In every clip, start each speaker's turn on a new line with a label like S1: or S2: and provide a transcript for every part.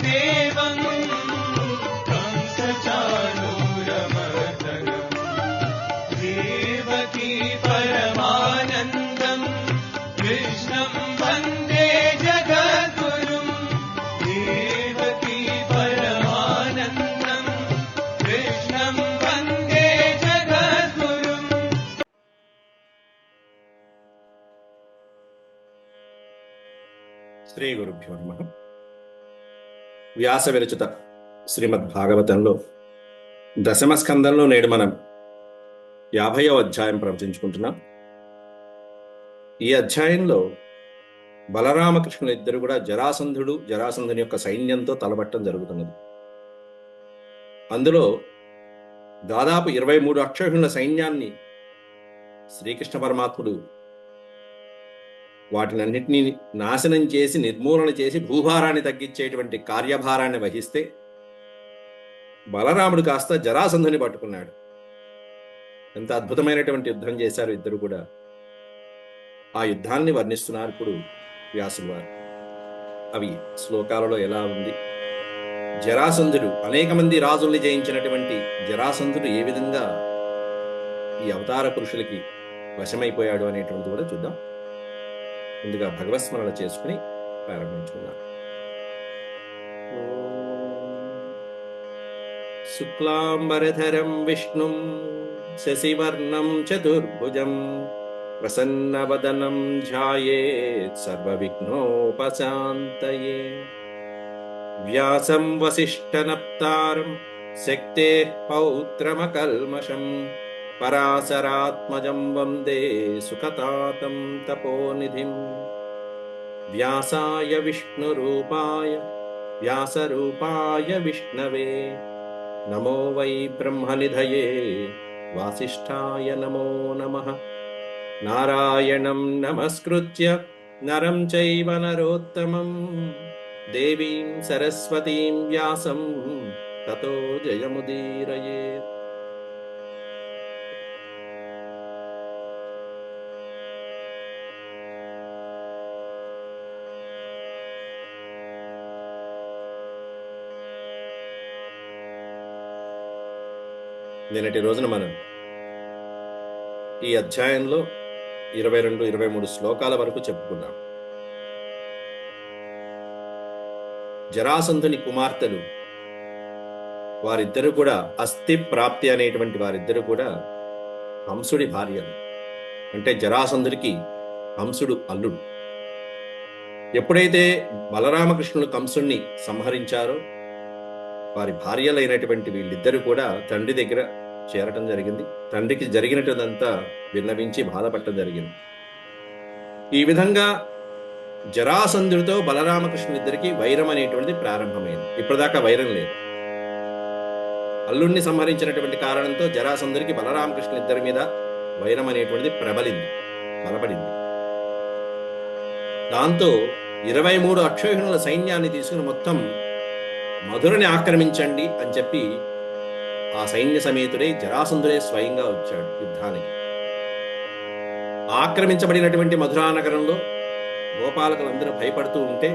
S1: देवं कंसचाणूरमर्दनम् देवकी परमानन्दम् कृष्णं वन्दे जगद्गुरुम् देवकी परमानन्दम् कृष्णं वन्दे जगद्गुरुम्।
S2: శ్రీ గురుభ్యో నమః. వ్యాస విరచిత శ్రీమద్భాగవతంలో దశమ స్కందంలో నేడు మనం 50వ అధ్యాయం ప్రవచించుకుంటున్నాం. ఈ అధ్యాయంలో బలరామకృష్ణులు ఇద్దరు కూడా జరాసంధుని యొక్క సైన్యంతో తలబట్టడం జరుగుతున్నది. అందులో దాదాపు 23 అక్షౌహిణుల సైన్యాన్ని శ్రీకృష్ణ పరమాత్ముడు వాటినన్నింటినీ నాశనం చేసి నిర్మూలన చేసి భూభారాన్ని తగ్గించేటువంటి కార్యభారాన్ని వహిస్తే బలరాముడు కాస్త జరాసంధుని పట్టుకున్నాడు. ఎంత అద్భుతమైనటువంటి యుద్ధం చేశారు ఇద్దరు కూడా. ఆ యుద్ధాన్ని వర్ణిస్తున్నారు ఇప్పుడు వ్యాసులు వారు. అవి శ్లోకాలలో ఎలా ఉంది, జరాసంధుడు అనేక మంది రాజుల్ని జయించినటువంటి జరాసంధుడు ఏ విధంగా ఈ అవతార పురుషులకి వశమైపోయాడు అనేటువంటిది కూడా చూద్దాం. ముందుగా భగవత్స్మరణ చేసుకుని ప్రారంభించుకున్నాం. శుక్లాంబరధరం విష్ణుం శశివర్ణం చతుర్భుజం ప్రసన్నవదనం ధ్యాయేత్ సర్వవిఘ్నోపశాంతయే. వ్యాసం వసిష్ఠనప్తారం శక్తేః పౌత్రమకల్మషం పరాశరాత్మజం వందే సుఖతాతం తపోనిధిం. వ్యాసాయ విష్ణురూపాయ వ్యాసరూపాయ విష్ణవే నమో వై బ్రహ్మనిధయే వాసిష్ఠాయ నమో నమః. నారాయణం నమస్కృత్య నరం చైవ నరోత్తమం దేవీం సరస్వతీం వ్యాసం తతో జయముదీరయేత్. నిన్నటి రోజున మనం ఈ అధ్యాయంలో 22-23 శ్లోకాల వరకు చెప్పుకున్నాం. జరాసంధుని కుమార్తెలు వారిద్దరూ కూడా అస్థి ప్రాప్తి అనేటువంటి వారిద్దరూ కూడా హంసుడి భార్యలు. అంటే జరాసంధుడికి హంసుడు అల్లుడు. ఎప్పుడైతే బలరామకృష్ణులు కంసుణ్ణి సంహరించారో వారి భార్యలైనటువంటి వీళ్ళిద్దరూ కూడా తండ్రి దగ్గర చేరటం జరిగింది. తండ్రికి జరిగినదంతా విన్నవించి బాధపడటం జరిగింది. ఈ విధంగా జరాసంధుడితో బలరామకృష్ణులిద్దరికీ వైరం అనేటువంటిది ప్రారంభమైంది. ఇప్పటిదాకా వైరం లేదు. అల్లుణ్ణి సంహరించినటువంటి కారణంతో జరాసంధుడికి బలరామకృష్ణులిద్దరి మీద వైరం అనేటువంటిది బలపడింది. దాంతో 23 అక్షౌహిణుల సైన్యాన్ని తీసుకుని మొత్తం మధురని ఆక్రమించండి అని చెప్పి ఆ సైన్య సమేతుడే జరాసంధుడే స్వయంగా వచ్చాడు యుద్ధానికి. ఆక్రమించబడినటువంటి మధురా నగరంలో గోపాలకులందరూ భయపడుతూ ఉంటే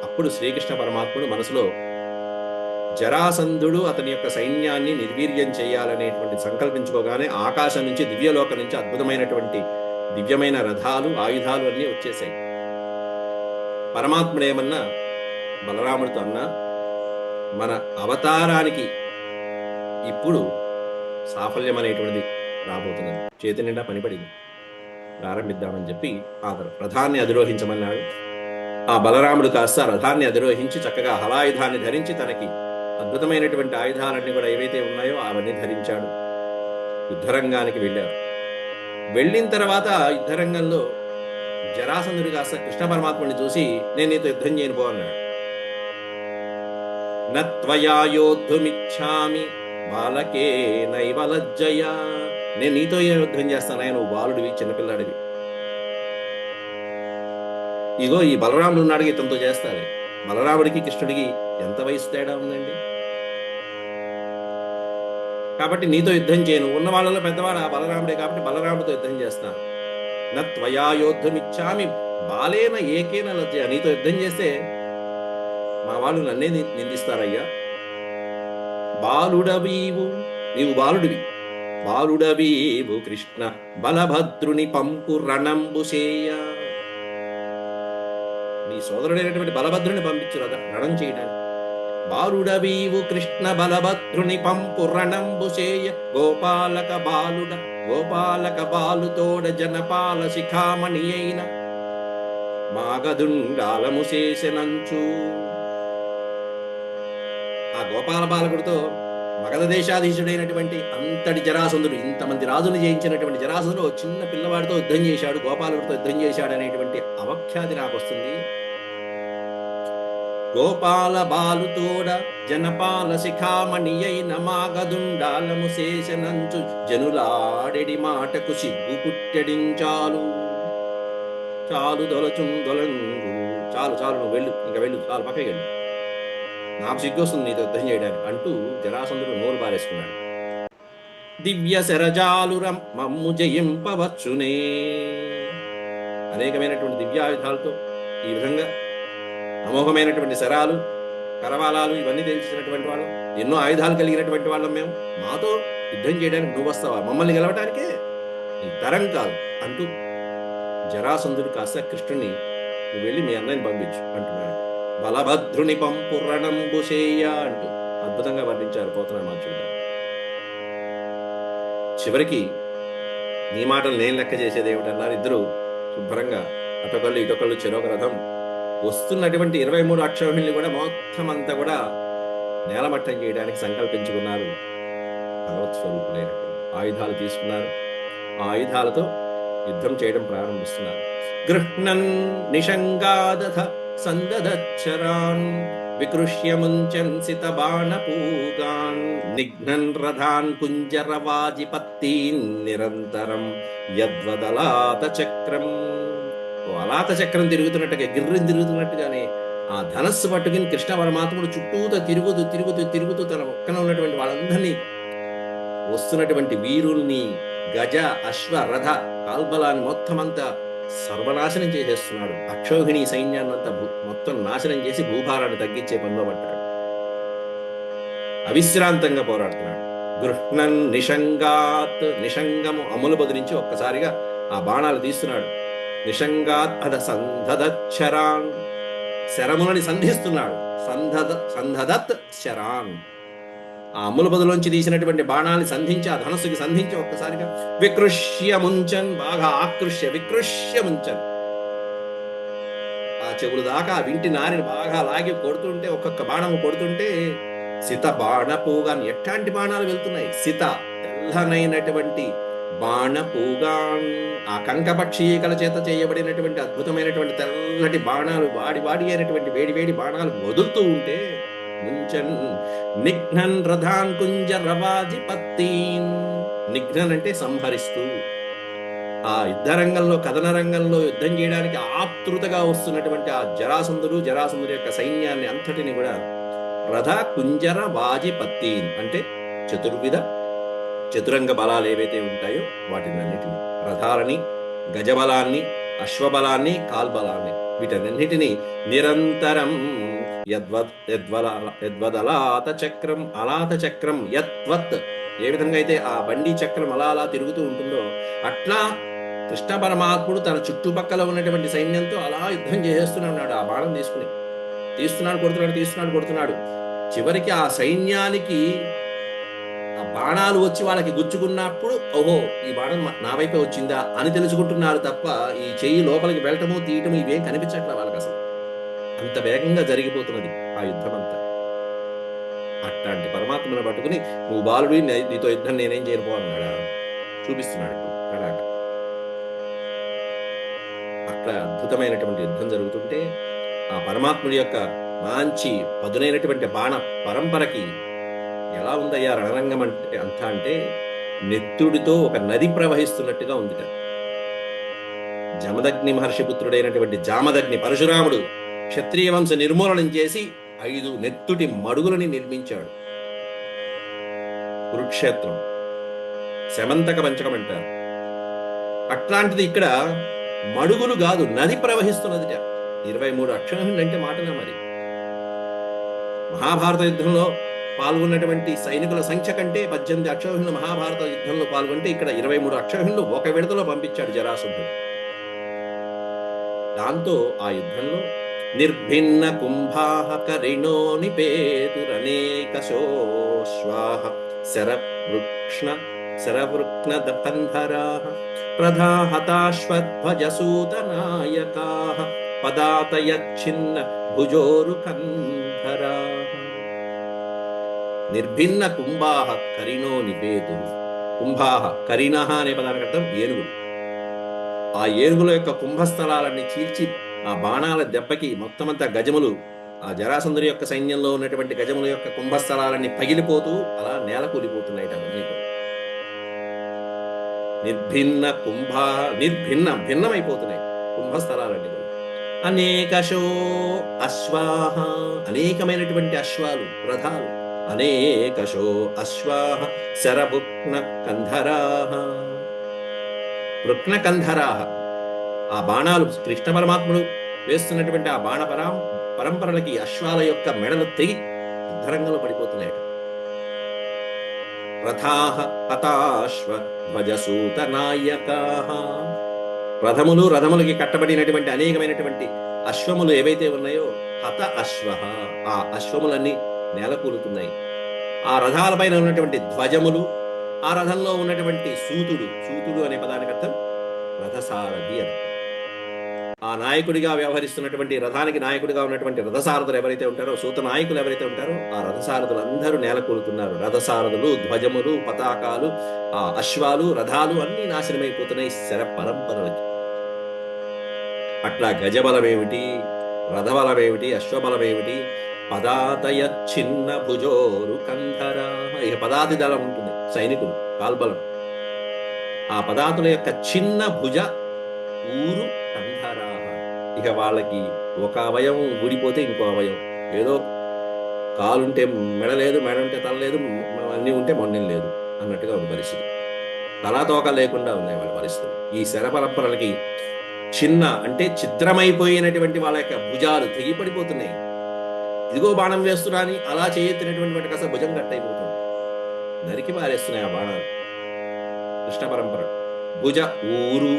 S2: అప్పుడు శ్రీకృష్ణ పరమాత్ముడు మనసులో జరాసంధుడు అతని యొక్క సైన్యాన్ని నిర్వీర్యం చేయాలనేటువంటి సంకల్పించుకోగానే ఆకాశం నుంచి దివ్యలోకం నుంచి అద్భుతమైనటువంటి దివ్యమైన రథాలు ఆయుధాలు అన్నీ వచ్చేసాయి. పరమాత్ముడేమన్నా బలరాముడితో అన్నా, మన అవతారానికి ఇప్పుడు సాఫల్యం అనేటువంటిది రాబోతున్నది, చేతి నిండా పనిపడింది, ప్రారంభిద్దామని చెప్పి ఆ రథాన్ని అధిరోహించమన్నాడు. ఆ బలరాముడు కాస్త రథాన్ని అధిరోహించి చక్కగా హలాయుధాన్ని ధరించి తనకి అద్భుతమైనటువంటి ఆయుధాలన్నీ కూడా ఏవైతే ఉన్నాయో అవన్నీ ధరించాడు. యుద్ధరంగానికి వెళ్ళారు. వెళ్ళిన తర్వాత యుద్ధరంగంలో జరాసంధుడు కాస్త కృష్ణ పరమాత్ముడిని చూసి, నేను నీతో యుద్ధం చేయను పో అన్నాడు. నత్వయా యోద్ధుమిచ్ఛామి బాలకే నైవ లజ్జయా. నేను నీతో ఏ యుద్ధం చేస్తానా, నువ్వు బాలుడివి, చిన్నపిల్లాడివి. ఇగో ఈ బలరాముడు ఉన్నాడు, ఇతనితో చేస్తాడే. బలరాముడికి కృష్ణుడికి ఎంత వయసు తేడా ఉందండి. కాబట్టి నీతో యుద్ధం చేయను. ఉన్న వాళ్ళలో పెద్దవాడు ఆ బలరాముడే కాబట్టి బలరాముడితో యుద్ధం చేస్తాను. నత్వయా యోద్ధుమిచ్ఛామి బాలేన ఏకేన లజ్జయా. నీతో యుద్ధం చేస్తే మా మా వాళ్ళు నన్నే నిందిస్తారయ్యా. బాలుడవీవు, నీవు బాలుడివి, బాలుడవీవు కృష్ణ బలభద్రుని పంపు రణంబు చేయ. నీ సోదరుడైనటువంటి బలభద్రుని పంపించు రణం చేయడానికి. బాలుడవీవు కృష్ణ బలభద్రుని పంపు రణంబు చేయ. గోపాలక బాలుడ, గోపాలక బాలుతోడ జనపాల శిఖామణి అయిన మాగదుండాలము చేసెనంచు. ఆ గోపాల బాలకుడితో మగధ దేశాధీశుడైనటువంటి అంతటి జరాసంధుడు, ఇంతమంది రాజులు జయించినటువంటి జరాసంధుడు చిన్న పిల్లవాడితో యుద్ధం చేశాడు, గోపాలుడితో యుద్ధం చేశాడు అనేటువంటి అవఖ్యాతి నాకు వస్తుంది. గోపాల బాలుతోడ జనపాల శిఖామణి అయిన మాగదుండాలము చేసెనంచు. జనులాడెడి మాటకు సిగ్గు పుట్టెడించాలు. చాలు దొలచుందొలంగు, చాలు చాలు నువ్వు వెళ్ళు, ఇంకా వెళ్ళు, చాలు పక్కకి వెళ్ళు, నాకు సిగ్గొస్తుంది నీతో యుద్ధం చేయడానికి అంటూ జరాసంధుడు నోరు పారేసుకున్నాడు. దివ్య శరజాలురం మమ్ము జయింపవచ్చునే. అనేకమైనటువంటి దివ్యాయుధాలతో ఈ విధంగా అమోఘమైనటువంటి శరాలు, కరవాలాలు ఇవన్నీ తెలిసినటువంటి వాళ్ళం, ఎన్నో ఆయుధాలు కలిగినటువంటి వాళ్ళం మేము, మాతో యుద్ధం చేయడానికి నువ్వు వస్తావా? మమ్మల్ని గెలవటానికే నీ తరం కాదు అంటూ జరాసంధుడు కాస్త కృష్ణుని నువ్వు వెళ్ళి మీ అన్నయ్యని పంపించు అంటున్నాడు. బలభద్రుని పంపు రణంబు చేయ అంటూ అద్భుతంగా వర్ణించారు పోతనామాచ్యుడు గారు. చివరికి నీ మాటలు నేను లెక్క చేసేది ఏమిటన్నారు. ఇద్దరు శుభ్రంగా అటొకళ్ళు ఇటొకళ్ళు చెరొక రథం వస్తున్నటువంటి 23 అక్షౌహిణుల్ని కూడా మొత్తం అంతా కూడా నేలమట్టం చేయడానికి సంకల్పించుకున్నారు. భగవత్ స్వరూపులైనటువంటి ఆయుధాలు తీసుకున్నారు. ఆ ఆయుధాలతో యుద్ధం చేయడం ప్రారంభిస్తున్నారు. గృహ్ణన్ నిషంగాదథ సందదచ్చరాన్ వికృష్యముంచన్ సిత బాణపూగాన్ నిఘ్నన్ రథాన్ కుంజరవాజిపత్తీన్ నిరంతరం యద్వదలాత చక్రం. ఓ అలాత చక్రం తిరుగుతున్నట్టుగా, గిర్రం తిరుగుతున్నట్టుగానే ఆ ధనస్సు పట్టుకుని కృష్ణ పరమాత్ముడు చుట్టూతో తిరుగుతూ తిరుగుతూ తిరుగుతూ తన ఒక్కన ఉన్నటువంటి వాళ్ళందరినీ, వస్తున్నటువంటి వీరుల్ని, గజ అశ్వ రథ కాల్బలాన్ని మొత్తం అంతా సర్వనాశనం చేసేస్తున్నాడు. అక్షౌహిణి సైన్యాన్నంతా మొత్తం నాశనం చేసి భూభారాన్ని తగ్గించే పనిలో పడ్డాడు. అవిశ్రాంతంగా పోరాడుతున్నాడు. గృహ్ణన్ నిషంగాత్, నిషంగము అమ్ములు బదిలించి ఒక్కసారిగా ఆ బాణాలు తీస్తున్నాడు. నిషంగాత్ అద సంధదచ్చరాన్, శరములని సంధిస్తున్నాడు. సంధదత్ శరాన్, ఆ అమ్ముల బదులోంచి తీసినటువంటి బాణాన్ని సంధించి ఆ ధనస్సుకి సంధించి ఒక్కసారిగా వికృష్య ముంచన్, బాగా ఆకృష్య వికృష్య ముంచన్, ఆ చెవులు దాకా ఆ వింటి నారిని బాగా లాగి కొడుతుంటే, ఒక్కొక్క బాణము కొడుతుంటే సిత బాణపూగాన్, ఎట్లాంటి బాణాలు వెళ్తున్నాయి. సిత తెల్లనైనటువంటి బాణపూగాన్, ఆ కంకపక్షీకల చేత చేయబడినటువంటి అద్భుతమైనటువంటి తెల్లటి బాణాలు, వాడి వాడి అయినటువంటి వేడి వేడి బాణాలు వదులుతూ ఉంటే ముంచన్ నిఘ్నన్ రథాన్ కుంజరవాజిపత్తీన్. నిఘ్నన్ అంటే సంహరిస్తూ, ఆ యుద్ధ రంగంలో, కథన రంగంలో యుద్ధం చేయడానికి ఆతృతగా వస్తున్నటువంటి ఆ జరాసంధుడు యొక్క సైన్యాన్ని అంతటిని కూడా రథ కుంజర వాజిపత్తీన్ అంటే చతురంగ బలాలు ఏవైతే ఉంటాయో వాటినన్నిటిని, రథాలని, గజబలాన్ని, అశ్వబలాన్ని, కాల్బలాన్ని, వీటన్నిటిని నిరంతరం యద్వదలాత చక్రం, అలాత చక్రం యత్వత్, ఏ విధంగా అయితే ఆ బండి చక్రం అలా అలా తిరుగుతూ ఉంటుందో అట్లా కృష్ణ పరమాత్ముడు తన చుట్టుపక్కల ఉన్నటువంటి సైన్యంతో అలా యుద్ధం చేసేస్తున్నాడు. ఆ బాణం తీసుకుని కొడుతున్నాడు. చివరికి ఆ సైన్యానికి ఆ బాణాలు వచ్చి వాళ్ళకి గుచ్చుకున్నప్పుడు ఓహో ఈ బాణం నా వైపే వచ్చిందా అని తెలుసుకుంటున్నారు తప్ప ఈ చెయ్యి లోపలికి వెళ్ళటము తీయటము ఇవేం కనిపించట్లే వాళ్ళకి. అసలు అంత వేగంగా జరిగిపోతున్నది ఆ యుద్ధం అంతా. అట్లాంటి పరమాత్మను పట్టుకుని నువ్వు బాలుడి, నీతో యుద్ధం నేనేం చేయకపోతున్నాడా చూపిస్తున్నాడు కడాక. అట్లా అద్భుతమైనటువంటి యుద్ధం జరుగుతుంటే ఆ పరమాత్ముడి యొక్క మంచి పదునైనటువంటి బాణ పరంపరకి ఎలా ఉందయ్యా రణరంగం అంటే అంతా అంటే నెత్తుడితో ఒక నది ప్రవహిస్తున్నట్టుగా ఉంది కదా. జమదగ్ని మహర్షి పుత్రుడైనటువంటి జామదగ్ని పరశురాముడు క్షత్రియ వంశ నిర్మూలనం చేసి 5 నెత్తుటి మడుగులని నిర్మించాడు. కురుక్షేత్రం శమంతక పంచకం అంటారు. అట్లాంటిది ఇక్కడ మడుగులు కాదు, నది ప్రవహిస్తున్నది. 23 అక్షౌహిణులు అంటే మాటనా మరి. మహాభారత యుద్ధంలో పాల్గొన్నటువంటి సైనికుల సంఖ్య కంటే 18 అక్షౌహిణులు మహాభారత యుద్ధంలో పాల్గొంటే ఇక్కడ 23 అక్షౌహిణులు ఒక విడతలో పంపించాడు జరాసంధుడు. దాంతో ఆ యుద్ధంలో నిర్భిన్న కుంభాః కరిణో నిపేతురనేకశోశ్వాః శరవృక్నదంధరాః ప్రధాహతాశ్వధ్వజసూతనాయకాః పదాతయచ్ఛిన్న భుజోరుకంధరాః. నిర్భిన్న కుంభాః కరిణో నిపేతు. కుంభాః కరిణః అనే పదానికి అర్థం ఏనుగులు. ఆ ఏనుగుల యొక్క కుంభస్థలాలన్నీ చీల్చి ఆ బాణాల దెబ్బకి మొత్తమంతా గజములు, ఆ జరాసంధుని యొక్క సైన్యంలో ఉన్నటువంటి గజముల యొక్క కుంభస్థలాలన్నీ పగిలిపోతూ అలా నేల కూలిపోతున్నాయి. భిన్నమైపోతున్నాయి కుంభస్థలాలన్నీ. అనేకశో అశ్వాహ, అనేకమైనటువంటి అశ్వాలు, రథాలు. అనేకశో అశ్వాహ శరభుక్న కంధరాహ. వృక్నకంధరాహ, ఆ బాణాలు కృష్ణ పరమాత్ముడు వేస్తున్నటువంటి ఆ బాణ పరంపరలకి అశ్వాల యొక్క మెడలు తెగి యుద్ధరంగంలో పడిపోతున్నాయట. రథాః హతాశ్వ ధ్వజసూత నాయకాః. రథములకి కట్టబడినటువంటి అనేకమైనటువంటి అశ్వములు ఏవైతే ఉన్నాయో, హత అశ్వః, ఆ అశ్వములన్నీ నేలకూలుతున్నాయి. ఆ రథాలపైన ఉన్నటువంటి ధ్వజములు, ఆ రథంలో ఉన్నటువంటి సూతుడు అనే పదానికి అర్థం రథసారథి అని. ఆ నాయకుడిగా వ్యవహరిస్తున్నటువంటి, రథానికి నాయకుడిగా ఉన్నటువంటి రథసారథులు ఎవరైతే ఉంటారో, సూత నాయకులు ఎవరైతే ఉంటారో, ఆ రథసారథులు అందరూ నేలకూలుతున్నారు. రథసారథులు, ధ్వజములు, పతాకాలు, ఆ అశ్వాలు, రథాలు అన్నీ నాశనమైపోతున్నాయి శర పరంపరలకి. అట్లా గజబలమేమిటి, రథబలమేమిటి, అశ్వబలమేమిటి, పదాతయ చిన్న భుజోరు కంధరా. ఇక పదాతి దళం ఉంటుంది, సైనికులు, కాల్బలం. ఆ పదాతుల యొక్క చిన్న భుజ ఊరు కంధరా. ఇక వాళ్ళకి ఒక అవయవం ఊడిపోతే ఇంకో అవయవం, ఏదో కాలుంటే మెడ లేదు, మెడ ఉంటే తల లేదు, అన్నీ ఉంటే మొండెం లేదు అన్నట్టుగా ఉన్న పరిస్థితి. తలాతోక లేకుండా ఉన్నాయి వాళ్ళ పరిస్థితులు. ఈ శర పరంపరలకి చిన్న అంటే ఛిద్రమైపోయినటువంటి వాళ్ళ యొక్క భుజాలు తెగిపడిపోతున్నాయి. ఇదిగో బాణం వేస్తున్నా అని అలా చేయెత్తినటువంటి వాటి కాస్త భుజం కట్టయిపోతుంది, నరికి పారేస్తున్నాయి ఆ బాణాలు. కృష్ణ పరంపర భుజ ఊరు.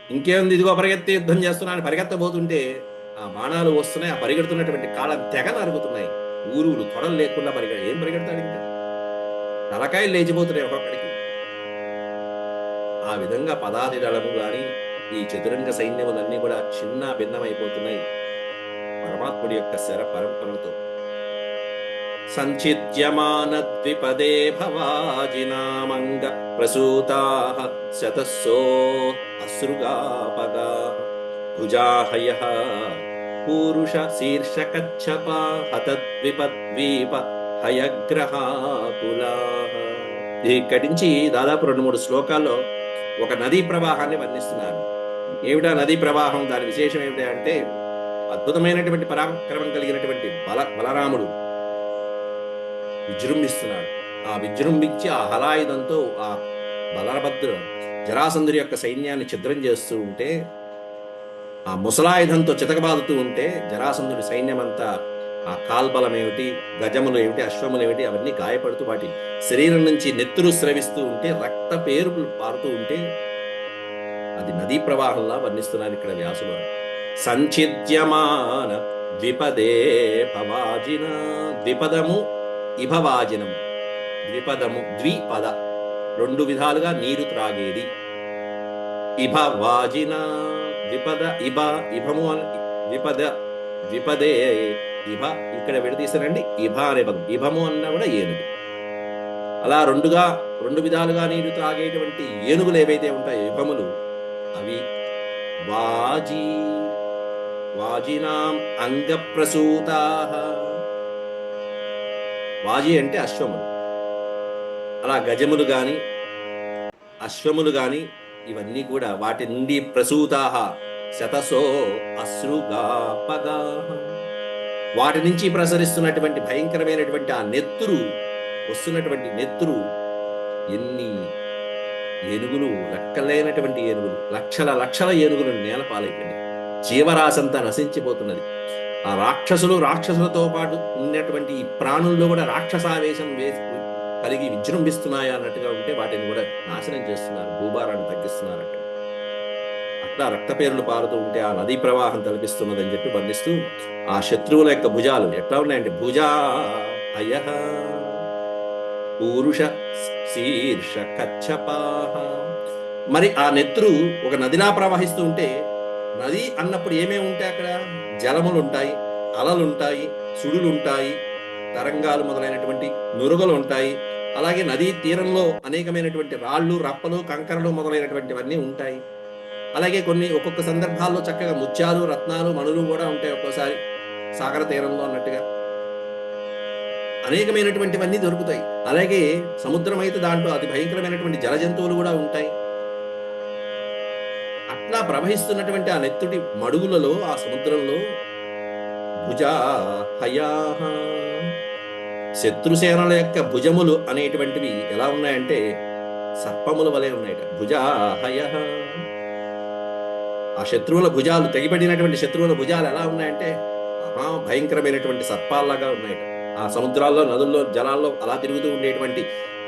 S2: ఇంకేముంది, ఇదిగో పరిగెత్తి యుద్ధం చేస్తున్నా అని పరిగెత్తబోతుంటే ఆ బాణాలు వస్తున్నాయి, ఆ పరిగెడుతున్నటువంటి కాళ్ళని తెగ నరుగుతున్నాయి. ఊరువులు తొడలు లేకుండా ఏం పరిగెడతాడు, ఇంకా తలకాయలు లేచిపోతున్నాయి ఒక్కొక్కడికి. ఆ విధంగా పదాతి దళము గాని ఈ చతురంగ సైన్యములన్నీ కూడా చిన్న భిన్నమైపోతున్నాయి పరమాత్ముడి యొక్క శర పరంపరలతో. సంచిద్యమాన ద్విపదే భవాజినామంగ ప్రసూతాః శతస్సో అశ్రుగాపగా భుజాహయః పూరుష శీర్షకచ్చప హతద్విపద్వీప హయగ్రహాకులాః. ఇక్కడి నుంచి దాదాపు 2-3 శ్లోకాల్లో ఒక నదీ ప్రవాహాన్ని వర్ణిస్తున్నారు. ఏమిటా నదీ ప్రవాహం, దాని విశేషం ఏమిటి అంటే, అద్భుతమైనటువంటి పరాక్రమం కలిగినటువంటి బలరాముడు విజృంభిస్తున్నాడు. ఆ విజృంభించి ఆ హలాయుధంతో ఆ బలభద్రుడు జరాసంధుడి యొక్క సైన్యాన్ని ఛిద్రం చేస్తూ ఉంటే, ఆ ముసలాయుధంతో చితకబాదుతూ ఉంటే జరాసంధుడి సైన్యమంతా ఆ కాల్బలం ఏమిటి, గజములు ఏమిటి, అశ్వములు ఏమిటి అవన్నీ గాయపడుతూ వాటి శరీరం నుంచి నెత్తురు స్రవిస్తూ ఉంటే, రక్త పేరులు పారుతూ ఉంటే అది నదీ ప్రవాహంలా వర్ణిస్తున్నారు ఇక్కడ వ్యాసులు. సంచిద్యమాన ద్విపదే భవాజిన. ద్విపదము ఇభవాజినము. ద్విపదము ద్విపద 2 విధాలుగా నీరు త్రాగేది. ఇభవాజిన ద్విపద ఇభ ఇభము ద్విపదే ఇభ ఇక్కడ విడదీశారండి. ఇభ అనే పదం, ఇభము అన్నా కూడా ఏనుగు. అలా 2 విధాలుగా నీరు త్రాగేటువంటి ఏనుగులు ఏవైతే ఉంటాయో ఇభములు, అవి వాజినాం అంగప్రసూతాః. వాజి అంటే అశ్వములు. అలా గజములు గాని అశ్వములు గాని ఇవన్నీ కూడా వాటి నుండి ప్రసూతాః శతసో అశ్రుగాపగాః. వాటి నుంచి ప్రసరిస్తున్నటువంటి భయంకరమైనటువంటి ఆ నెత్తురు, వస్తున్నటువంటి నెత్తురు ఎన్ని ఏనుగులు, లెక్కలేనటువంటి ఏనుగులు, లక్షల ఏనుగులు నేల పాలైపోయినాయి. జీవరాశంతా నశించిపోతున్నది. ఆ రాక్షసులతో పాటు ఉన్నటువంటి ఈ ప్రాణుల్లో కూడా రాక్షసావేశం కలిగి విజృంభిస్తున్నాయా అన్నట్టుగా ఉంటే వాటిని కూడా నాశనం చేస్తున్నారు, భూభారాన్ని తగ్గిస్తున్నారు. అట్లా రక్త పేర్లు పారుతూ ఉంటే ఆ నదీ ప్రవాహం తలపిస్తున్నదని చెప్పి వర్ణిస్తూ ఆ శత్రువుల యొక్క భుజాలు ఎట్లా ఉన్నాయంటే భుజా అయః పూరుష శీర్ష కచ్చపాహ. మరి ఆ నెత్తురు ఒక నదిలా ప్రవహిస్తూ ఉంటే, నది అన్నప్పుడు ఏమేమి ఉంటాయి అక్కడ? జలములు ఉంటాయి, అలలు ఉంటాయి, సుడులు ఉంటాయి, తరంగాలు మొదలైనటువంటి నురుగలు ఉంటాయి. అలాగే నదీ తీరంలో అనేకమైనటువంటి రాళ్ళు, రప్పలు, కంకరలు మొదలైనటువంటివన్నీ ఉంటాయి. అలాగే ఒక్కొక్క సందర్భాల్లో చక్కగా ముత్యాలు, రత్నాలు, మణులు కూడా ఉంటాయి. ఒక్కోసారి సాగర తీరంలో అన్నట్టుగా అనేకమైనటువంటివన్నీ దొరుకుతాయి. అలాగే సముద్రం అయితే దాంట్లో అతి భయంకరమైనటువంటి జల జంతువులు కూడా ఉంటాయి. అట్లా ప్రవహిస్తున్నటువంటి ఆ నెత్తుడి మడుగులలో, ఆ సముద్రంలో భుజా హయాహ, శత్రుసేనల యొక్క భుజములు అనేటువంటివి ఎలా ఉన్నాయంటే సర్పముల వలె ఉన్నాయట. భుజా హయః, ఆ శత్రువుల భుజాలు, తెగిపడినటువంటి శత్రువుల భుజాలు ఎలా ఉన్నాయంటే భయంకరమైనటువంటి సర్పాల్లాగా ఉన్నాయట. ఆ సముద్రాల్లో, నదుల్లో, జలాల్లో అలా తిరుగుతూ ఉండేటువంటి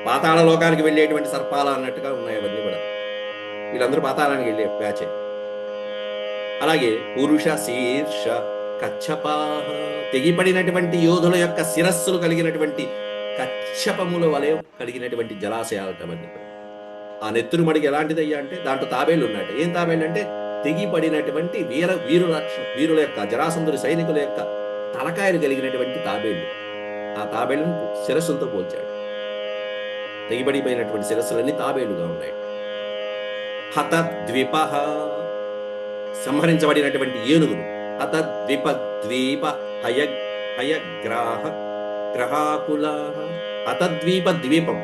S2: పాతాళ లోకానికి వెళ్ళేటువంటి సర్పాల అన్నట్టుగా ఉన్నాయి అవన్నీ కూడా. వీళ్ళందరూ పాతాళానికి వెళ్ళే బ్యాచే. అలాగే పురుష శీర్ష కచ్చపాహ, తెగిపడినటువంటి యోధుల యొక్క శిరస్సులు కలిగినటువంటి కచ్చపముల వలె కలిగినటువంటి జలాశయాలటవన్నీ. ఆ నెత్తురు మడికి ఎలాంటిదయ్యా అంటే దాంట్లో తాబేళ్లు ఉన్నాయట. ఏం తాబేళ్ళు అంటే తెగిపడినటువంటి వీరుల యొక్క, జరాసంధుడి సైనికుల యొక్క తలకాయలు కలిగినటువంటి తాబేళ్లు. ఆ తాబేళ్లను శిరస్సులతో పోల్చాడు. తెగిపడిపోయినటువంటి శిరస్సులన్నీ తాబేళ్లుగా ఉన్నాయి. హత ద్విప, సంహరించబడినటువంటి ఏనుగులు. హత ద్విప ద్వీప హయగ్రాహ గ్రహాకుల. హతద్వీప ద్వీపం,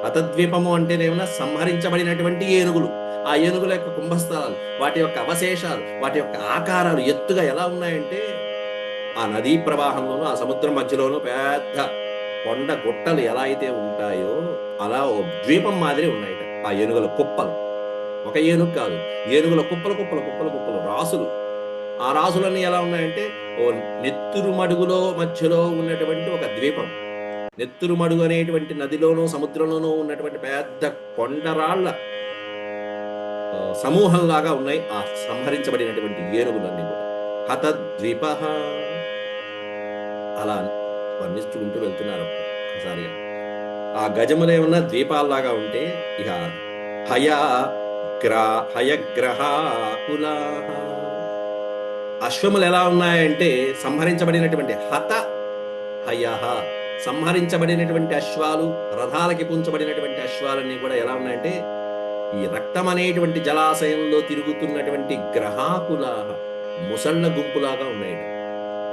S2: హతద్వీపము అంటేనేమన్నా సంహరించబడినటువంటి ఏనుగులు. ఆ ఏనుగుల యొక్క కుంభస్థలాలు, వాటి యొక్క అవశేషాలు, వాటి యొక్క ఆకారాలు ఎత్తుగా ఎలా ఉన్నాయంటే ఆ నదీ ప్రవాహంలోనూ, ఆ సముద్రం మధ్యలోనూ పెద్ద కొండ గుట్టలు ఎలా అయితే ఉంటాయో అలా ఓ ద్వీపం మాదిరి ఉన్నాయట ఆ ఏనుగుల కుప్పలు. ఒక ఏనుగు కాదు, ఏనుగుల కుప్పలు కుప్పలు కుప్పలు కుప్పలు, రాసులు. ఆ రాసులన్నీ ఎలా ఉన్నాయంటే ఓ నెత్తురు మడుగులో మధ్యలో ఉన్నటువంటి ఒక ద్వీపం. నెత్తురు మడుగు అనేటువంటి నదిలోనూ సముద్రంలోనూ ఉన్నటువంటి పెద్ద కొండరాళ్ల సమూహంలాగా ఉన్నాయి ఆ సంహరించబడినటువంటి ఏనుగులన్నీ కూడా. హత ద్వీప, అలా వర్ణించుకుంటూ వెళ్తున్నారు ఒకసారిగా. ఆ గజములు ఏమన్నా ద్వీపాల్లాగా ఉంటే, ఇక హయగ్రహాకులా, అశ్వములు ఎలా ఉన్నాయంటే సంహరించబడినటువంటి హత హయః, సంహరించబడినటువంటి అశ్వాలు, రథాలకి పుంచబడినటువంటి అశ్వాలన్నీ కూడా ఎలా ఉన్నాయంటే ఈ రక్తం అనేటువంటి జలాశయంలో తిరుగుతున్నటువంటి గ్రహాకులా, ముసళ్ళ గుంపులాగా ఉన్నాయి.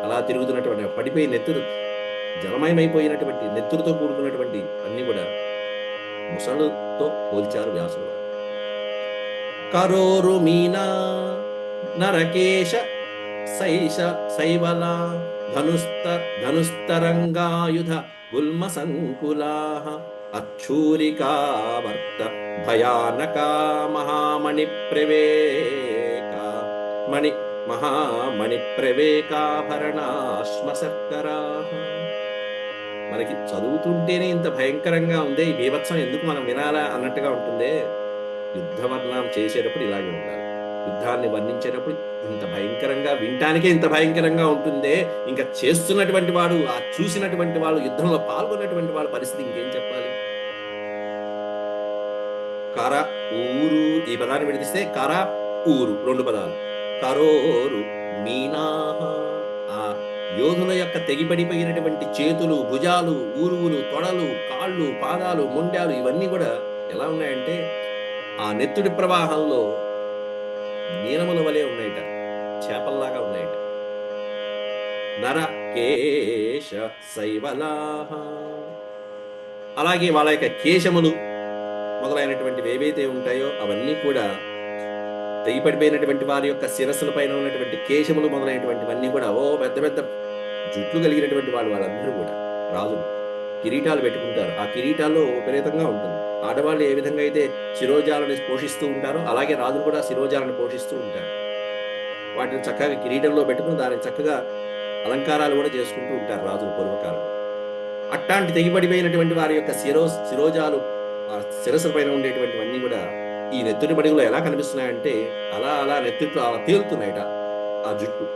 S2: అలా తిరుగుతున్నటువంటి పడిపోయి నెత్తురు, జలమయమైపోయినటువంటి నెత్తురుతో కూడుకున్నటువంటి అన్ని కూడా ముసళ్ళతో పోల్చారు వ్యాసులు. కరోరు మీనా నరకేశ శైవల ధనుస్తరంగాయుధ గుల్మ సంకులాః అచ్చూరికావర్త భయానక మహామణి ప్రవేకాభరణాశ్మశర్కరాః. మనకి చదువుతుంటేనే ఇంత భయంకరంగా ఉందే, ఈ బీభత్సం ఎందుకు మనం వినాలా అన్నట్టుగా ఉంటుందే. యుద్ధ వర్ణనం చేసేటప్పుడు ఇలాగే ఉండాలి. యుద్ధాన్ని వర్ణించేటప్పుడు ఇంత భయంకరంగా, వినటానికే ఇంత భయంకరంగా ఉంటుందే, ఇంకా చేస్తున్నటువంటి వాడు, ఆ చూసినటువంటి వాళ్ళు, యుద్ధంలో పాల్గొన్నటువంటి వాళ్ళ పరిస్థితి ఇంకేం చెప్పాలి. కర ఊరు, ఈ పదాన్ని విడిస్తే కర ఊరు, రెండు పదాలు. కరోరు మీనాహ, ఆ యోధుల యొక్క తెగిపడిపోయినటువంటి చేతులు, భుజాలు, ఊరువులు, తొడలు, కాళ్ళు, పాదాలు, మొండాలు ఇవన్నీ కూడా ఎలా ఉన్నాయంటే ఆ నెత్తుడి ప్రవాహంలో మీనముల వలె ఉన్నాయట, చేపల్లాగా ఉన్నాయట. నరకేశ శైవలాహ, అలాగే వాళ్ళ యొక్క కేశములు మొదలైనటువంటివి ఏవైతే ఉంటాయో అవన్నీ కూడా తెగిపడిపోయినటువంటి వారి యొక్క శిరస్సుల పైన ఉన్నటువంటి కేశములు మొదలైనటువంటివన్నీ కూడా ఓ పెద్ద పెద్ద జుట్లు కలిగినటువంటి వాళ్ళందరూ కూడా రాజులు కిరీటాలు పెట్టుకుంటారు. ఆ కిరీటాల్లో విపరీతంగా ఉంటుంది. ఆడవాళ్ళు ఏ విధంగా అయితే శిరోజాలను పోషిస్తూ ఉంటారో అలాగే రాజులు కూడా శిరోజాలను పోషిస్తూ ఉంటారు. వాటిని చక్కగా కిరీటంలో పెట్టుకుని దానికి చక్కగా అలంకారాలు కూడా చేసుకుంటూ ఉంటారు రాజులు పూర్వకాలంలో. అట్లాంటి తెగిపడిపోయినటువంటి వారి యొక్క శిరోజాలు ఆ శిరస్సు పైన ఉండేటువంటివన్నీ కూడా ఈ నెత్తుటి మడుగులో ఎలా కనిపిస్తున్నాయంటే అలా అలా నెత్తుట్లో అలా తేలుతున్నాయట ఆ జుట్టు.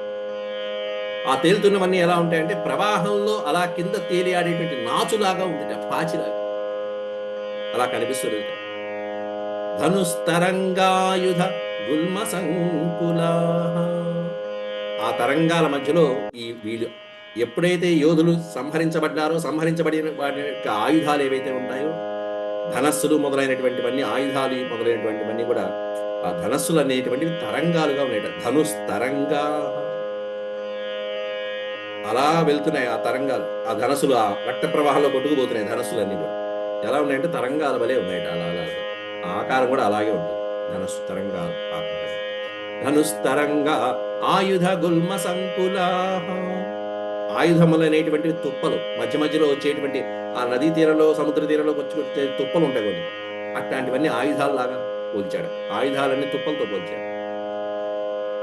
S2: ఆ తేలుతున్నవన్నీ ఎలా ఉంటాయంటే ప్రవాహంలో అలా కింద తేలియాడేటువంటి నాచులాగా ఉంది, పాచిలాగా అలా కనిపిస్తుంది. ధనుస్తరంగాయుధ గుల్మ సంకులా. ఆ తరంగాల మధ్యలో ఈ వీళ్ళు ఎప్పుడైతే యోధులు సంహరించబడిన వాటి యొక్క ఆయుధాలు ఏవైతే ఉంటాయో, ధనస్సులు మొదలైనటువంటివన్నీ, ఆయుధాలు మొదలైనటువంటివన్నీ కూడా ఆ ధనస్సులు అనేటువంటివి తరంగాలుగా ఉన్నాయి. ధనుస్తరంగా అలా వెళ్తున్నాయి ఆ తరంగాలు. ఆ ధనస్సులు ఆ రక్త ప్రవాహంలో కొట్టుకుపోతున్నాయి. ధనస్సులన్నీ కూడా ఎలా ఉన్నాయంటే తరంగాల వలె ఉన్నాయి. అలా అలా ఆ ఆకారం కూడా అలాగే ఉంటుంది. ధనస్సు తరంగాలు ఆకారం. ధనుస్తరంగా ఆయుధ గుల్మ సంకులా. ఆయుధములు అనేటువంటివి తుప్పలు, మధ్య మధ్యలో వచ్చేటువంటి ఆ నదీ తీరంలో సముద్ర తీరంలో వచ్చే తుప్పలు ఉంటాయి కొన్ని. అట్లాంటివన్నీ ఆయుధాలు లాగా పోల్చాడు. ఆయుధాలన్నీ తుప్పలతో పోల్చాడు.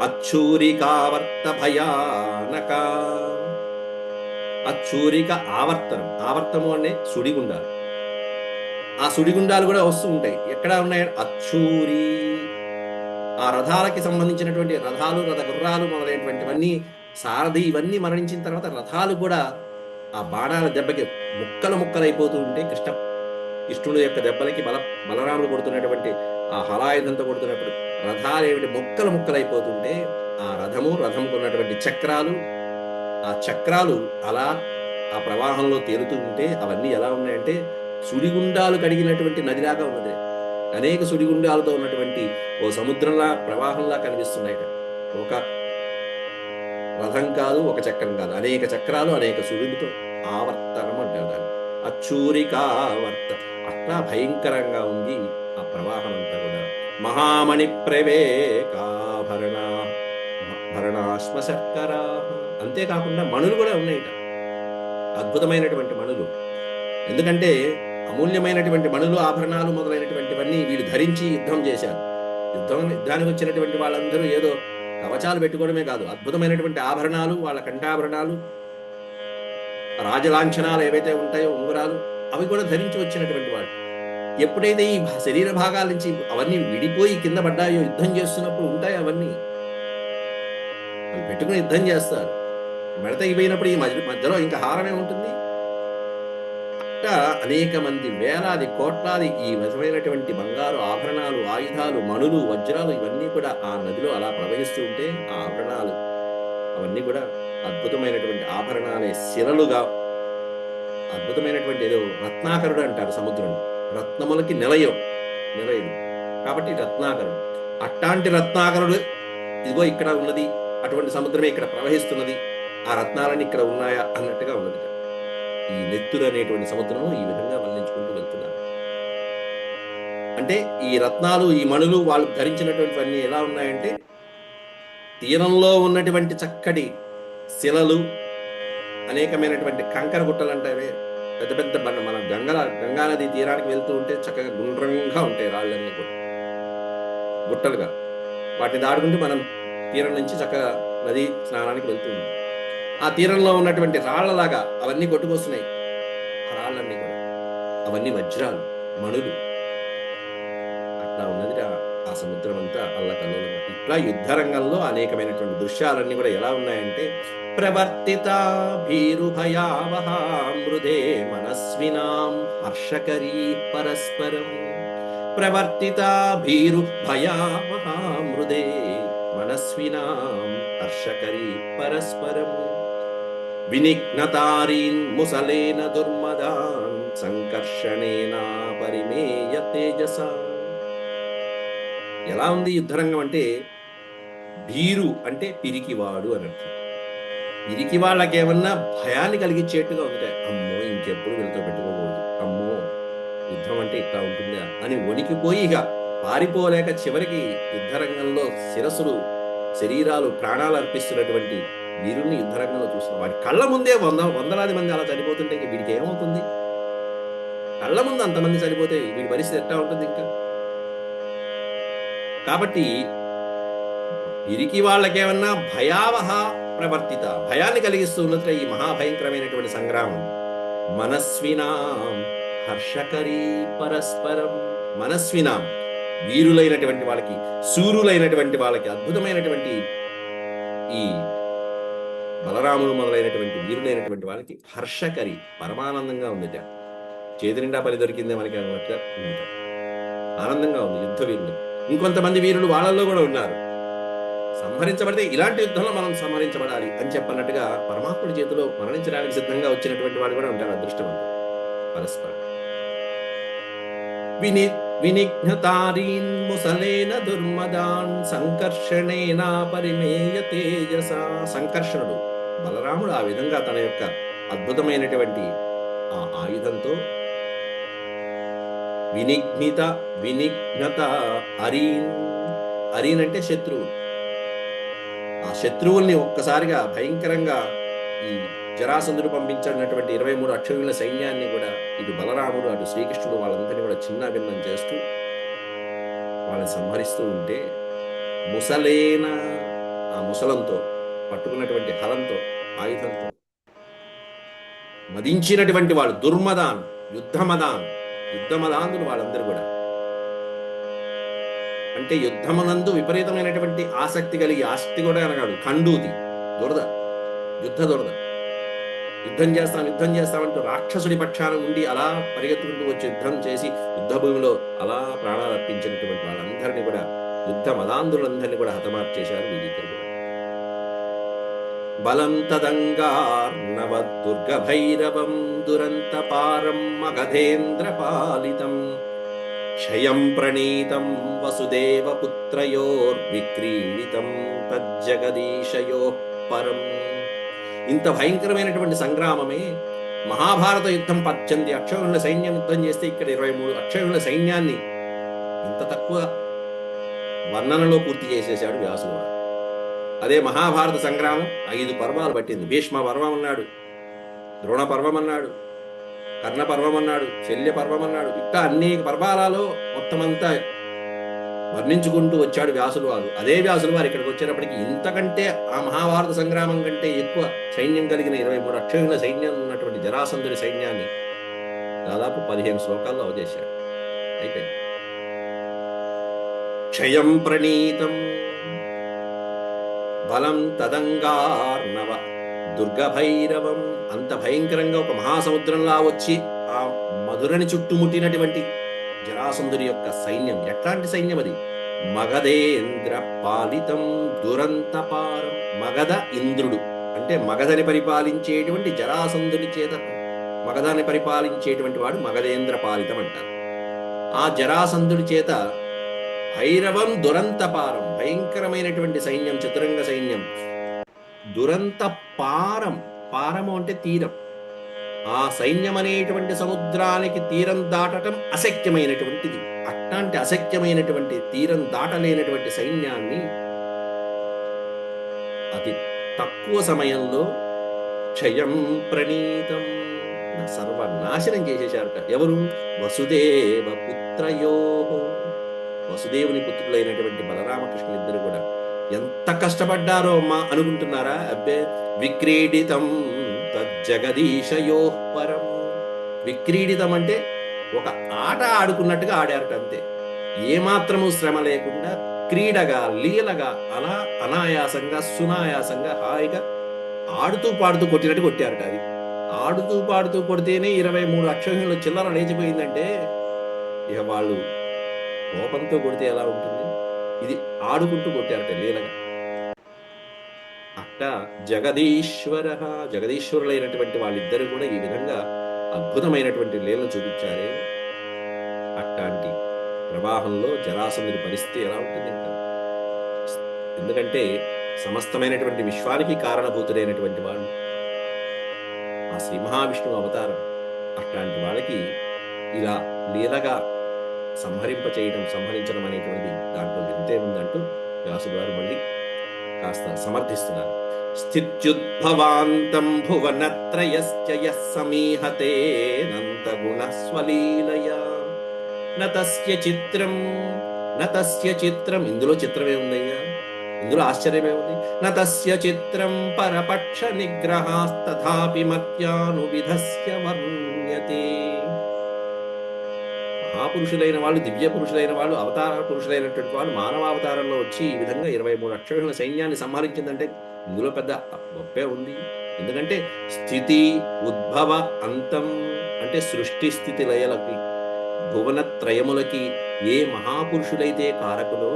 S2: అచ్చూరికావర్త భయానక. అచ్చూరిక ఆవర్తనం. ఆవర్తము అనే సుడిగుండాలు. ఆ సుడిగుండాలు కూడా వస్తూ ఉంటాయి. ఎక్కడ ఉన్నాయి? అచ్చూరి. ఆ రథాలకి సంబంధించినటువంటి రథాలు, రథ గుర్రాలు మొదలైనటువంటివన్నీ, సారథి ఇవన్నీ మరణించిన తర్వాత రథాలు కూడా ఆ బాణాల దెబ్బకి ముక్కలైపోతూ ఉంటే, కృష్ణుడు యొక్క దెబ్బలకి బలరాముడు కొడుతున్నటువంటి ఆ హలాయుధంతో కొడుతున్నప్పుడు రథాలు ఏమిటి ముక్కలైపోతుంటే, ఆ రథంకు ఉన్నటువంటి చక్రాలు, ఆ చక్రాలు అలా ఆ ప్రవాహంలో తేలుతూ ఉంటే అవన్నీ ఎలా ఉన్నాయంటే సుడిగుండాలు కడిగినటువంటి నదిలాగా ఉన్నది. అనేక సుడిగుండాలతో ఉన్నటువంటి ఓ సముద్రంలా ప్రవాహంలా కనిపిస్తున్నాయి. ఒక రథం కాదు, ఒక చక్రం కాదు, అనేక చక్రాలు, అనేక సుడిలతో ఆవర్తనం అంటారు దాన్ని. అచ్చూరికావర్త. అట్లా భయంకరంగా ఉంది ఆ ప్రవాహం అంతా కూడా. మహామణి ప్రవేకాభరణాశ్మ శర్కరా. అంతేకాకుండా మణులు కూడా ఉన్నాయిట, అద్భుతమైనటువంటి మణులు. ఎందుకంటే అమూల్యమైనటువంటి మణులు, ఆభరణాలు మొదలైనటువంటివన్నీ వీళ్ళు ధరించి యుద్ధం చేశారు. యుద్ధానికి వచ్చినటువంటి వాళ్ళందరూ ఏదో కవచాలు పెట్టుకోవడమే కాదు, అద్భుతమైనటువంటి ఆభరణాలు, వాళ్ళ కంఠాభరణాలు, రాజలాంఛనాలు ఏవైతే ఉంటాయో, ఉంగరాలు, అవి కూడా ధరించి వచ్చినటువంటి వాళ్ళు. ఎప్పుడైతే ఈ శరీర భాగాల నుంచి అవన్నీ విడిపోయి కింద పడ్డాయో, యుద్ధం చేస్తున్నప్పుడు ఉంటాయి అవన్నీ, అవి పెట్టుకుని యుద్ధం చేస్తారు. మెడతగిపోయినప్పుడు ఈ మధ్యలో ఇంకా హారమే ఉంటుంది. అనేక మంది, వేలాది, కోట్లాది ఈ విధమైనటువంటి బంగారు ఆభరణాలు, ఆయుధాలు, మణులు, వజ్రాలు ఇవన్నీ కూడా ఆ నదిలో అలా ప్రవహిస్తూ ఉంటే ఆ ఆభరణాలు అవన్నీ కూడా అద్భుతమైనటువంటి ఆభరణాలే శిలలుగా, అద్భుతమైనటువంటి ఏదో రత్నాకరుడు అంటారు సముద్రం. రత్నములకి నిలయుడు కాబట్టి రత్నాకరుడు. అట్లాంటి రత్నాకరుడు ఇదిగో ఇక్కడ ఉన్నది, అటువంటి సముద్రమే ఇక్కడ ప్రవహిస్తున్నది, ఆ రత్నాలన్నీ ఇక్కడ ఉన్నాయా అన్నట్టుగా ఉన్నది. ఈ నెత్తురు అనేటువంటి సముద్రము ఈ విధంగా వర్ణించుకుంటూ వెళ్తున్నారు. అంటే ఈ రత్నాలు, ఈ మణులు వాళ్ళు ధరించినటువంటివన్నీ ఎలా ఉన్నాయంటే తీరంలో ఉన్నటువంటి చక్కటి శిలలు, అనేకమైనటువంటి కంకర గుట్టలు అంటారే, పెద్ద పెద్ద మన గంగానది తీరానికి వెళ్తూ ఉంటే చక్కగా గుండ్రంగా ఉంటాయి రాళ్ళన్నీ కూడా గుట్టలుగా. వాటిని దాడుకుంటూ మనం తీరం నుంచి చక్కగా నది స్నానానికి వెళ్తూ ఉంటాం. ఆ తీరంలో ఉన్నటువంటి రాళ్లలాగా అవన్నీ కొట్టుకొస్తున్నాయి. ఆ రాళ్ళన్నీ కూడా అవన్నీ వజ్రాలు, మణులు. అట్లా ఉన్నది ఆ సముద్రం అంతా అల్లకల్లోలంగా. ఇట్లా యుద్ధ రంగంలో అనేకమైనటువంటి దృశ్యాలన్నీ కూడా ఎలా ఉన్నాయంటే ప్రవర్తిత భీరుభయావహామృదే మనస్వినాం హర్షకరీ పరస్పరం. ప్రవర్తిత భీరుభయావహామృదే మనస్వినాం హర్షకరీ పరస్పరం. వినిఘ్నతారీన్ ముసలేన దుర్మదాన్ సంకర్షణేన పరిమేయ తేజసా. ఎలా ఉంది యుద్ధరంగం అంటే భీరు అంటే పిరికివాడు అని అర్థం. పిరికి వాళ్ళకేమన్నా భయాన్ని కలిగించేట్టుగా ఉంటాయి. అమ్మో ఇంకెప్పుడు వీళ్ళతో పెట్టుకోకూడదు, అమ్మో యుద్ధం అంటే ఇట్లా ఉంటుందా అని వణికిపోయి ఇక పారిపోలేక చివరికి యుద్ధరంగంలో శిరస్సులు, శరీరాలు, ప్రాణాలు అర్పిస్తున్నటువంటి వీరుల్ని యుద్ధరంగంలో చూస్తున్నాం. వాడి కళ్ళ ముందే వందలాది మంది అలా చనిపోతుంటే వీడికి ఏమవుతుంది? కళ్ళ ముందు అంతమంది చనిపోతే వీడి పరిస్థితి ఎట్లా ఉంటుంది ఇంకా? కాబట్టి పిరికి వాళ్ళకేమన్నా భయావహ ప్రవర్తిత, భయాన్ని కలిగిస్తూ ఉన్నట్లే ఈ మహాభయంకరమైనటువంటి సంగ్రామం. మనస్వినాం హర్షకరీ పరస్పరం. మనస్వినాం వీరులైనటువంటి వాళ్ళకి, శూరులైనటువంటి వాళ్ళకి, అద్భుతమైనటువంటి ఈ బలరాముడు మొదలైనటువంటి వీరులైనటువంటి వాళ్ళకి హర్షకరి పరమానందంగా ఉందిట. చేతి నిండా పని దొరికిందే మనకి అన్నట్టుగా ఉందిట. ఆనందంగా ఉంది యుద్ధ వీరులు. ఇంకొంతమంది వీరులు వాళ్ళల్లో కూడా ఉన్నారు. సంహరించబడితే ఇలాంటి యుద్ధంలో మనం సంహరించబడాలి అని చెప్పన్నట్టుగా పరమాత్ముడి చేతిలో మరణించడానికి సిద్ధంగా వచ్చినటువంటి వాడు కూడా ఉంటారు అదృష్టవంతుడు. పరస్పరం వినిఘ్నతారీన్ ముసలేన దుర్మదాన్ సంకర్షణేన పరిమేయ తేజస. సంకర్షణుడు బలరాముడు ఆ విధంగా తన యొక్క అద్భుతమైనటువంటి ఆ ఆయుధంతో వినిఘ్నత అరీన్. అరీన్ అంటే శత్రువు. ఆ శత్రువుల్ని ఒక్కసారిగా భయంకరంగా ఈ జరాసంధుడు పంపించినటువంటి 23 అక్షౌహిణుల సైన్యాన్ని కూడా ఇటు బలరాముడు అటు శ్రీకృష్ణుడు వాళ్ళందరినీ కూడా చిన్న భిన్నం చేస్తూ వాళ్ళని సంహరిస్తూ ఉంటే ముసలేన, ఆ ముసలంతో పట్టుకున్నటువంటి హలంతో ఆయుధంతో మదించినటువంటి వాళ్ళు దుర్మదాన్ యుద్ధమదాంతులు వాళ్ళందరూ కూడా. అంటే యుద్ధమనందు విపరీతమైనటువంటి ఆసక్తి కలిగి, ఆసక్తి కూడా అనగాడు ఖండూతి, దురద, యుద్ధ దురద. యుద్ధం చేస్తామంటూ రాక్షసుడి పక్షాన ఉండి అలా పరిగెత్తుకుంటూ వచ్చి యుద్ధం చేసి యుద్ధ భూమిలో అలా ప్రాణాలు అర్పించినటువంటి వాళ్ళందరినీ కూడా, యుద్ధ మదాంధులందరినీ కూడా హతమార్చేశారు వీరిద్దరు కూడా. బలం తదంగార్ణవ దుర్గ భైరవం దురంత పారం మగధేంద్ర పాలితం క్షయం ప్రణీతం వసుదేవ పుత్రయోర్విక్రీడితం తజ్జగదీశయో పరం. ఇంత భయంకరమైనటువంటి సంగ్రామమే మహాభారత యుద్ధం 18 అక్షౌహిణుల సైన్యం యుద్ధం చేస్తే ఇక్కడ 23 అక్షౌహిణుల సైన్యాన్ని ఇంత తక్కువ వర్ణనలో పూర్తి చేసేశాడు వ్యాసుడు. అదే మహాభారత సంగ్రామం 5 పర్వాలు పట్టింది. భీష్మ పర్వం అన్నాడు, ద్రోణ పర్వం అన్నాడు, కర్ణ పర్వం అన్నాడు, శల్య పర్వం అన్నాడు. ఇట్లా అనేక పర్వాలలో మొత్తం అంతా వర్ణించుకుంటూ వచ్చాడు వ్యాసులు వారు. అదే వ్యాసులు వారు ఇక్కడికి వచ్చేటప్పటికి ఇంతకంటే ఆ మహాభారత సంగ్రామం కంటే ఎక్కువ సైన్యం కలిగిన 23 అక్షౌహిణుల సైన్యం ఉన్నటువంటి జరాసంధుడి సైన్యాన్ని దాదాపు 15 శ్లోకాల్లో అవజేశాడు. అయిపోయింది. క్షయం ప్రణీతం బలం తదంగార్ణవ దుర్గభైరవం. అంత భయంకరంగా ఒక మహాసముద్రంలా వచ్చి ఆ మధురని చుట్టుముట్టినటువంటి జరాసంధుడి యొక్క సైన్యం ఎట్లాంటి సైన్యం అది? మగధేంద్ర పాలితం దురంతపారం. మగధ ఇంద్రుడు అంటే మగధని పరిపాలించేటువంటి జరాసంధుడి చేత మగధని పరిపాలించేటువంటి వాడు మగధేంద్ర పాలితం అంటారు. ఆ జరాసంధుడి చేత భైరవం దురంతపారం, భయంకరమైనటువంటి సైన్యం, చతురంగ సైన్యం. దురంత పారం, పారము అంటే తీరం. ఆ సైన్యం అనేటువంటి సముద్రానికి తీరం దాటటం అశక్యమైనటువంటిది. అట్లాంటి అశక్యమైనటువంటి తీరం దాటలేనటువంటి సైన్యాన్ని అతి తక్కువ సమయంలో క్షయం ప్రణీతం సర్వనాశనం చేసేశారట. ఎవరు? వసుదేవ పుత్రయో. వసుదేవుని పుత్రులైనటువంటి బలరామకృష్ణులు ఇద్దరు కూడా ఎంత కష్టపడ్డారో అమ్మా అనుకుంటున్నారా? అబ్బే, విక్రీడితం తజ్జగదీశయో పరం. విక్రీడితం అంటే ఒక ఆట ఆడుకున్నట్టుగా ఆడారట అంతే. ఏమాత్రము శ్రమ లేకుండా క్రీడగా, లీలగా, అలా అనాయాసంగా, సునాయాసంగా, హాయిగా ఆడుతూ పాడుతూ కొట్టినట్టు కొట్టారట. అది ఆడుతూ పాడుతూ కొడితేనే 23 అక్షౌహిణుల చిల్లర లేచిపోయిందంటే ఇక వాళ్ళు కోపంతో కొడితే ఎలా ఉంటుంది? ఇది ఆడుకుంటూ కొట్టారట లీలగా. అట్ట జగదీశ్వరులైనటువంటి వాళ్ళిద్దరూ కూడా ఈ విధంగా అద్భుతమైనటువంటి లీలను చూపించారే. అట్లాంటి ప్రవాహంలో జరాసంధుడి పరిస్థితి ఎలా ఉంటుంది? ఎందుకంటే సమస్తమైనటువంటి విశ్వానికి కారణభూతుడైనటువంటి వాడు ఆ శ్రీ మహావిష్ణువు అవతారం. అట్లాంటి వాళ్ళకి ఇలా లీలగా సంహరించడం అనేటువంటిది దాంట్లో వింతే ఉందంటూ వ్యాసుడు గారు మళ్ళీ కాస్త సమర్థిస్తున్నారు. స్థిత్యుద్భవాంతం భువనత్రయస్య యః సమీహతే నంతగుణస్వలీలయా నతస్య చిత్రం. ఇందులో చిత్రమే ఉందయ్యా. ఇందులో ఆశ్చర్యమే ఉంది. నతస్య చిత్రం పరపక్ష నిగ్రహాస్తథాపి మత్యానువిధస్య వర్ణ్యతే. మహాపురుషులైన వాళ్ళు, దివ్య పురుషులైన వాళ్ళు, అవతార పురుషులైనటువంటి వాళ్ళు మానవావతారంలో వచ్చి ఈ విధంగా 23 అక్షౌహిణుల సైన్యాన్ని సంహరించిందంటే ఇందులో పెద్ద గొప్పే ఉంది. ఎందుకంటే స్థితి ఉద్భవ అంతం అంటే సృష్టి స్థితి లయలకి, భువనత్రయములకి ఏ మహాపురుషులైతే కారకులో,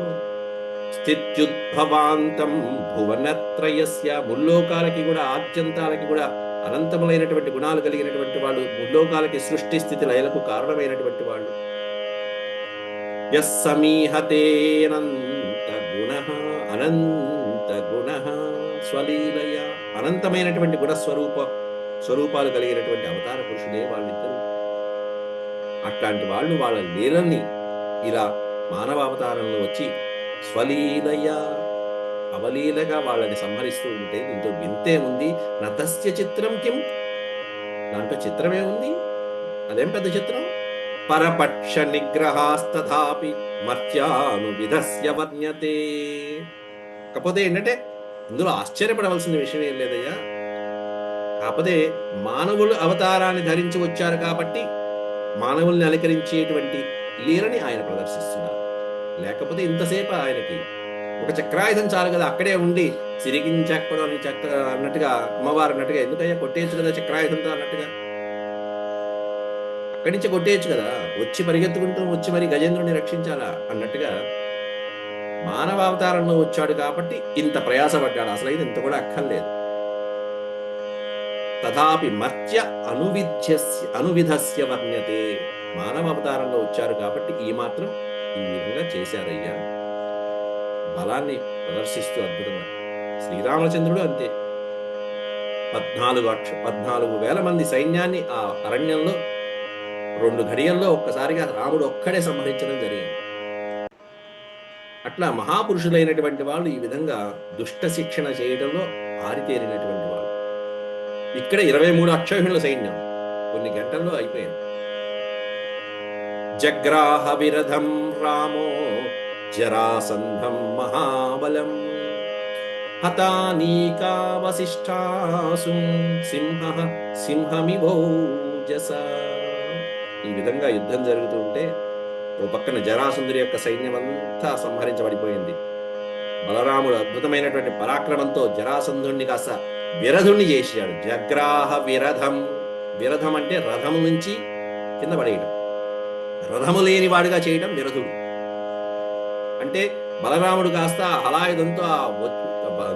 S2: స్థిత్యుద్భవాంతం భువనత్రయస్య ముల్లోకాలకి కూడా, ఆద్యంతాలకి కూడా అనంతములైనటువంటి గుణాలు కలిగినటువంటి వాళ్ళు, ముల్లోకాలకి సృష్టి స్థితి లయలకు కారణమైనటువంటి వాళ్ళు. యస్ సమీహతేనంత గుణః అనంత గుణః స్వలీలయ. అనంతమైనటువంటి స్వరూపాలు కలిగినటువంటి అవతార పురుషులే వాళ్ళిద్దరు. అట్లాంటి వాళ్ళు వాళ్ళ లీలల్ని ఇలా మానవ అవతారంలో వచ్చి స్వలీలయ అవలీలగా వాళ్ళని సంహరిస్తూ ఉంటే దీంతో వింతే ఉంది. నతస్య చిత్రం కిం, దాంట్లో చిత్రమే ఉంది. అదేం పెద్ద చిత్రం. పరపక్ష నిగ్రహాస్తథాపి మర్త్యానువిధస్య వర్ణ్యతే. కాకపోతే ఏంటంటే ఇందులో ఆశ్చర్యపడవలసిన విషయం ఏం లేదయ్యా. కాకపోతే మానవులు అవతారాన్ని ధరించి వచ్చారు కాబట్టి మానవుల్ని అలంకరించేటువంటి లీలని ఆయన ప్రదర్శిస్తున్నారు. లేకపోతే ఇంతసేపు ఆయనకి ఒక చక్రాయుధం చాలు కదా, అక్కడే ఉండి సిరిగించక్కడం అన్నట్టుగా, అమ్మవారు అన్నట్టుగా ఎందుకయ్యా కొట్టేయచ్చు కదా చక్రాయుధంతో అన్నట్టుగా, అక్కడి నుంచి కొట్టేయచ్చు కదా, వచ్చి పరిగెత్తుకుంటూ వచ్చి మరి గజేంద్రుని రక్షించాలా అన్నట్టుగా మానవ అవతారంలో వచ్చాడు కాబట్టి ఇంత ప్రయాసపడ్డాడు. అసలైతే ఇంత కూడా అక్కర్లేదు. తథాపి మర్త్య అనువిధస్య వర్ణ్యతే. మానవ అవతారంలో వచ్చారు కాబట్టి ఈ మాత్రం ఈ విధంగా చేశారయ్యా, బలాన్ని ప్రదర్శిస్తూ అద్భుతంగా. శ్రీరామచంద్రుడు అంతే, 14,000 మంది సైన్యాన్ని ఆ అరణ్యంలో 2 ఘడియల్లో ఒక్కసారిగా రాముడు ఒక్కడే సంహరించడం జరిగింది. అట్లా మహాపురుషులైనటువంటి వాళ్ళు ఈ విధంగా దుష్ట శిక్షణ చేయడంలో ఆరితేరినటువంటి వాళ్ళు. ఇక్కడ 23 అక్షౌహిణుల సైన్యం కొన్ని గంటల్లో అయిపోయింది. జగ్రాహ విరధం రామో జరాసంధం మహాబలం హతానీకావశిష్టాసుం సింహమివోజస. ఈ విధంగా యుద్ధం జరుగుతూ ఉంటే ఓ పక్కన జరాసంధుడి యొక్క సైన్యం అంతా సంహరించబడిపోయింది. బలరాముడు అద్భుతమైనటువంటి పరాక్రమంతో జరాసంధుడిని కాస్త విరధుణ్ణి చేశాడు. జగ్రాహ విరధం. విరధం అంటే రథము నుంచి కింద పడేయడం, రథము లేని వాడిగా చేయడం విరధుడు. అంటే బలరాముడు కాస్త హలాయుధంతో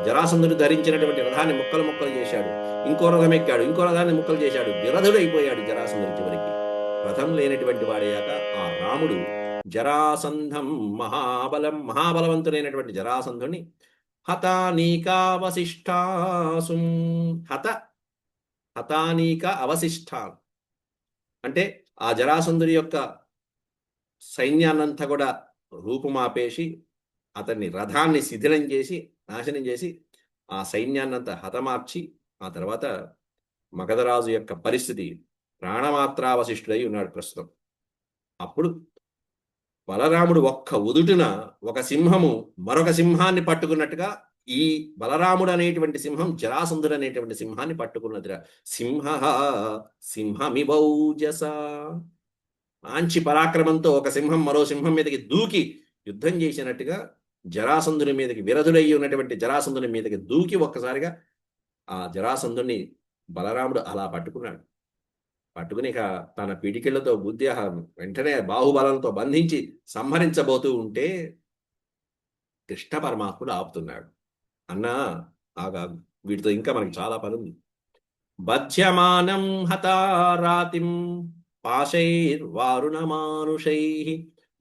S2: జరాసంధుడు ధరించినటువంటి రథాన్ని ముక్కలు చేశాడు. ఇంకో రథం ఎక్కాడు, ఇంకో రథాన్ని ముక్కలు చేశాడు. విరధుడు అయిపోయాడు జరాసంధుడు చివరికి. రథం లేనటువంటి వాడయ్యాక ఆ రాముడు జరాసంధం మహాబలవంతుడైనటువంటి జరాసంధుని హతానీకావశిష్టాసుం. హతానీక అవశిష్టాలు అంటే ఆ జరాసంధుడి యొక్క సైన్యాన్నంతా కూడా రూపుమాపేసి అతన్ని రథాన్ని శిథిలం చేసి నాశనం చేసి ఆ సైన్యాన్నంతా హతమార్చి ఆ తర్వాత మగధరాజు యొక్క పరిస్థితి ప్రాణమాత్రావశిష్ఠుడై ఉన్నాడు ప్రస్తుతం. అప్పుడు బలరాముడు ఒక్క ఉదుటున ఒక సింహము మరొక సింహాన్ని పట్టుకున్నట్టుగా ఈ బలరాముడు అనేటువంటి సింహం జరాసంధుడు అనేటువంటి సింహాన్ని పట్టుకున్నదిరా. సింహమివౌజస. మంచి పరాక్రమంతో ఒక సింహం మరో సింహం మీదకి దూకి యుద్ధం చేసినట్టుగా జరాసంధుని మీదకి, విరధుడయ్యి ఉన్నటువంటి జరాసంధుని మీదకి దూకి ఒక్కసారిగా ఆ జరాసంధుని బలరాముడు అలా పట్టుకున్నాడు. పట్టుకుని ఇక తన పిడికిళ్లతో వెంటనే బాహుబలంతో బంధించి సంహరించబోతూ ఉంటే కృష్ణ పరమాత్ముడు ఆపుతున్నాడు. అన్నా ఆగా, వీటితో ఇంకా మనకి చాలా పని ఉంది. బధ్యమానం హతారాతిం పాశైర్వారుణమానుషైః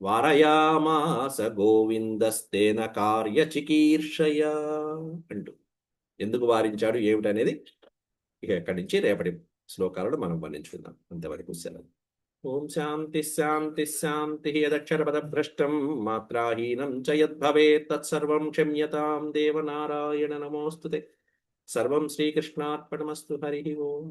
S2: వారయామాస గోవిందస్తేన కార్యచికీర్షయ అంటూ ఎందుకు వారించాడు ఏమిటనేది ఇక ఎక్కడి నుంచి రేపటి శ్లోకాలను మనం వర్ణించుకుందాం. అంతవరకు సెలవు. ఓం శాంతి శాంతి శాంతి. యదక్షరపదభ్రష్టం మాత్రాహీనం చ యద్భవేత్ తత్సర్వం క్షమ్యతాం దేవనారాయణ నమోస్తుతే. సర్వం శ్రీకృష్ణార్పణమస్తు. హరి ఓం.